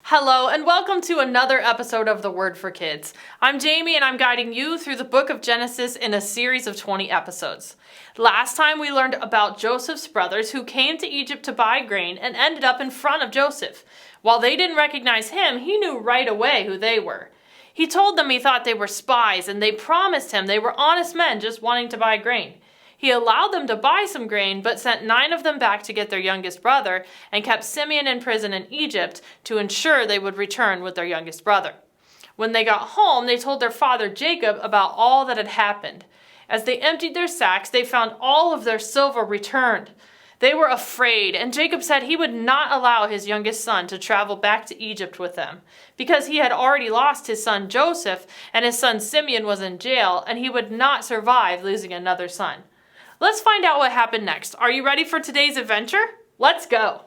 Hello and welcome to another episode of The Word for Kids. I'm Jaymie and I'm guiding you through the book of Genesis in a series of 20 episodes. Last time we learned about Joseph's brothers who came to Egypt to buy grain and ended up in front of Joseph. While they didn't recognize him, he knew right away who they were. He told them he thought they were spies and they promised him they were honest men just wanting to buy grain. He allowed them to buy some grain, but sent 9 of them back to get their youngest brother, and kept Simeon in prison in Egypt to ensure they would return with their youngest brother. When they got home, they told their father Jacob about all that had happened. As they emptied their sacks, they found all of their silver returned. They were afraid, and Jacob said he would not allow his youngest son to travel back to Egypt with them, because he had already lost his son Joseph, and his son Simeon was in jail, and he would not survive losing another son. Let's find out what happened next. Are you ready for today's adventure? Let's go!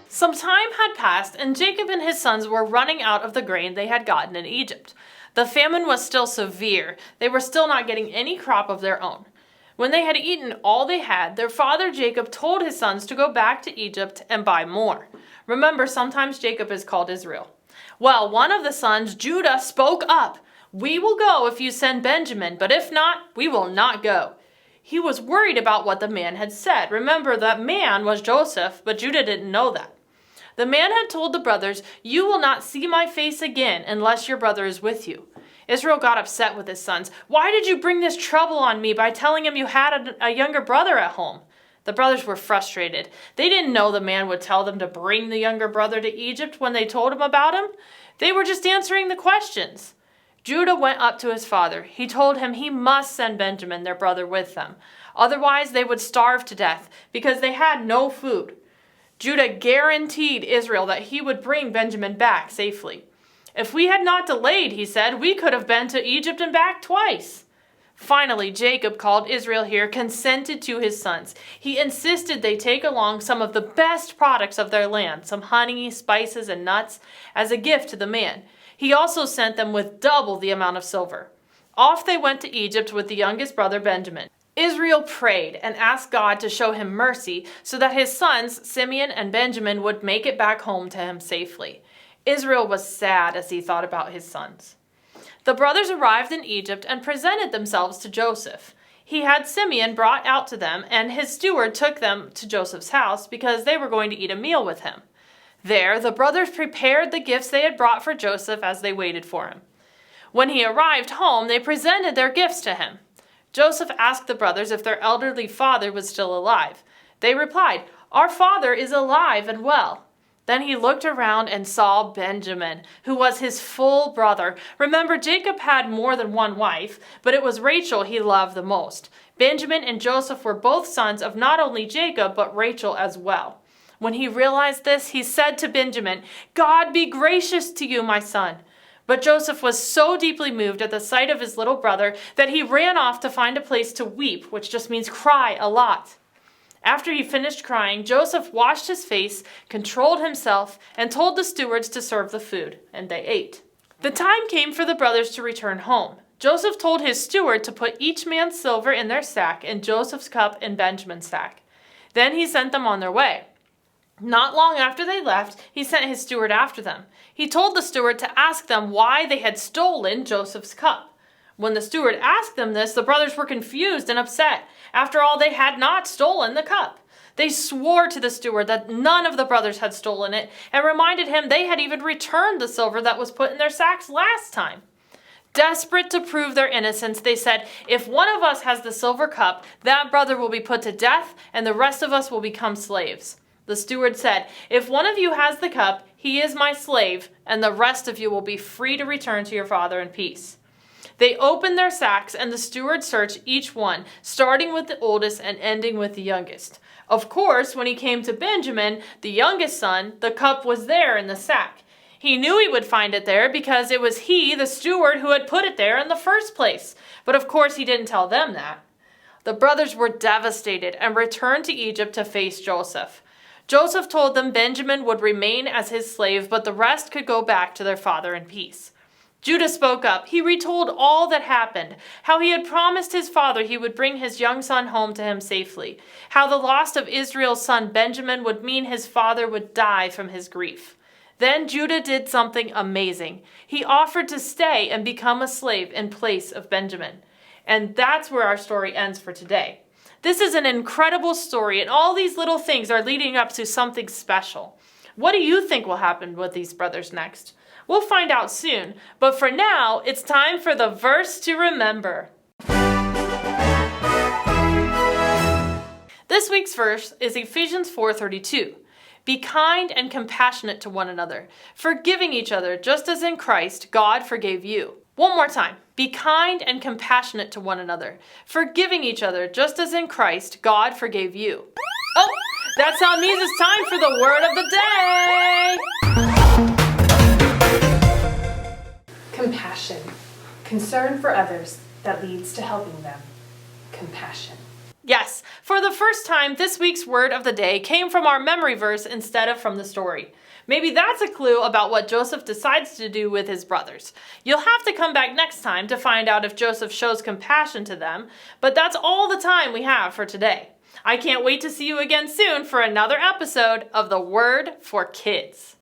Some time had passed, and Jacob and his sons were running out of the grain they had gotten in Egypt. The famine was still severe. They were still not getting any crop of their own. When they had eaten all they had, their father Jacob told his sons to go back to Egypt and buy more. Remember, sometimes Jacob is called Israel. Well, one of the sons, Judah, spoke up. "We will go if you send Benjamin, but if not, we will not go." He was worried about what the man had said. Remember, that man was Joseph, but Judah didn't know that. The man had told the brothers, "You will not see my face again unless your brother is with you." Israel got upset with his sons. "Why did you bring this trouble on me by telling him you had a younger brother at home?" The brothers were frustrated. They didn't know the man would tell them to bring the younger brother to Egypt when they told him about him. They were just answering the questions. Judah went up to his father. He told him he must send Benjamin, their brother, with them. Otherwise, they would starve to death because they had no food. Judah guaranteed Israel that he would bring Benjamin back safely. "If we had not delayed," he said, "we could have been to Egypt and back twice." Finally, Jacob called Israel here, consented to his sons. He insisted they take along some of the best products of their land, some honey, spices, and nuts, as a gift to the man. He also sent them with double the amount of silver. Off they went to Egypt with the youngest brother Benjamin. Israel prayed and asked God to show him mercy so that his sons, Simeon and Benjamin, would make it back home to him safely. Israel was sad as he thought about his sons. The brothers arrived in Egypt and presented themselves to Joseph. He had Simeon brought out to them, and his steward took them to Joseph's house because they were going to eat a meal with him. There, the brothers prepared the gifts they had brought for Joseph as they waited for him. When he arrived home, they presented their gifts to him. Joseph asked the brothers if their elderly father was still alive. They replied, "Our father is alive and well." Then he looked around and saw Benjamin, who was his full brother. Remember, Jacob had more than one wife, but it was Rachel he loved the most. Benjamin and Joseph were both sons of not only Jacob, but Rachel as well. When he realized this, he said to Benjamin, "God be gracious to you, my son." But Joseph was so deeply moved at the sight of his little brother that he ran off to find a place to weep, which just means cry a lot. After he finished crying, Joseph washed his face, controlled himself, and told the stewards to serve the food, and they ate. The time came for the brothers to return home. Joseph told his steward to put each man's silver in their sack and Joseph's cup in Benjamin's sack. Then he sent them on their way. Not long after they left, he sent his steward after them. He told the steward to ask them why they had stolen Joseph's cup. When the steward asked them this, the brothers were confused and upset. After all, they had not stolen the cup. They swore to the steward that none of the brothers had stolen it and reminded him they had even returned the silver that was put in their sacks last time. Desperate to prove their innocence, they said, "If one of us has the silver cup, that brother will be put to death and the rest of us will become slaves." The steward said, "If one of you has the cup, he is my slave, and the rest of you will be free to return to your father in peace." They opened their sacks, and the steward searched each one, starting with the oldest and ending with the youngest. Of course, when he came to Benjamin, the youngest son, the cup was there in the sack. He knew he would find it there because it was he, the steward, who had put it there in the first place. But of course, he didn't tell them that. The brothers were devastated and returned to Egypt to face Joseph. Joseph told them Benjamin would remain as his slave, but the rest could go back to their father in peace. Judah spoke up. He retold all that happened, how he had promised his father he would bring his young son home to him safely, how the loss of Israel's son Benjamin would mean his father would die from his grief. Then Judah did something amazing. He offered to stay and become a slave in place of Benjamin. And that's where our story ends for today. This is an incredible story, and all these little things are leading up to something special. What do you think will happen with these brothers next? We'll find out soon, but for now, it's time for the verse to remember. This week's verse is Ephesians 4:32. Be kind and compassionate to one another, forgiving each other just as in Christ God forgave you. One more time. Be kind and compassionate to one another, forgiving each other just as in Christ God forgave you. Oh, that sound means it's time for the word of the day. Compassion. Concern for others that leads to helping them. Compassion. Yes, for the first time, this week's word of the day came from our memory verse instead of from the story. Maybe that's a clue about what Joseph decides to do with his brothers. You'll have to come back next time to find out if Joseph shows compassion to them, but that's all the time we have for today. I can't wait to see you again soon for another episode of The Word for Kids.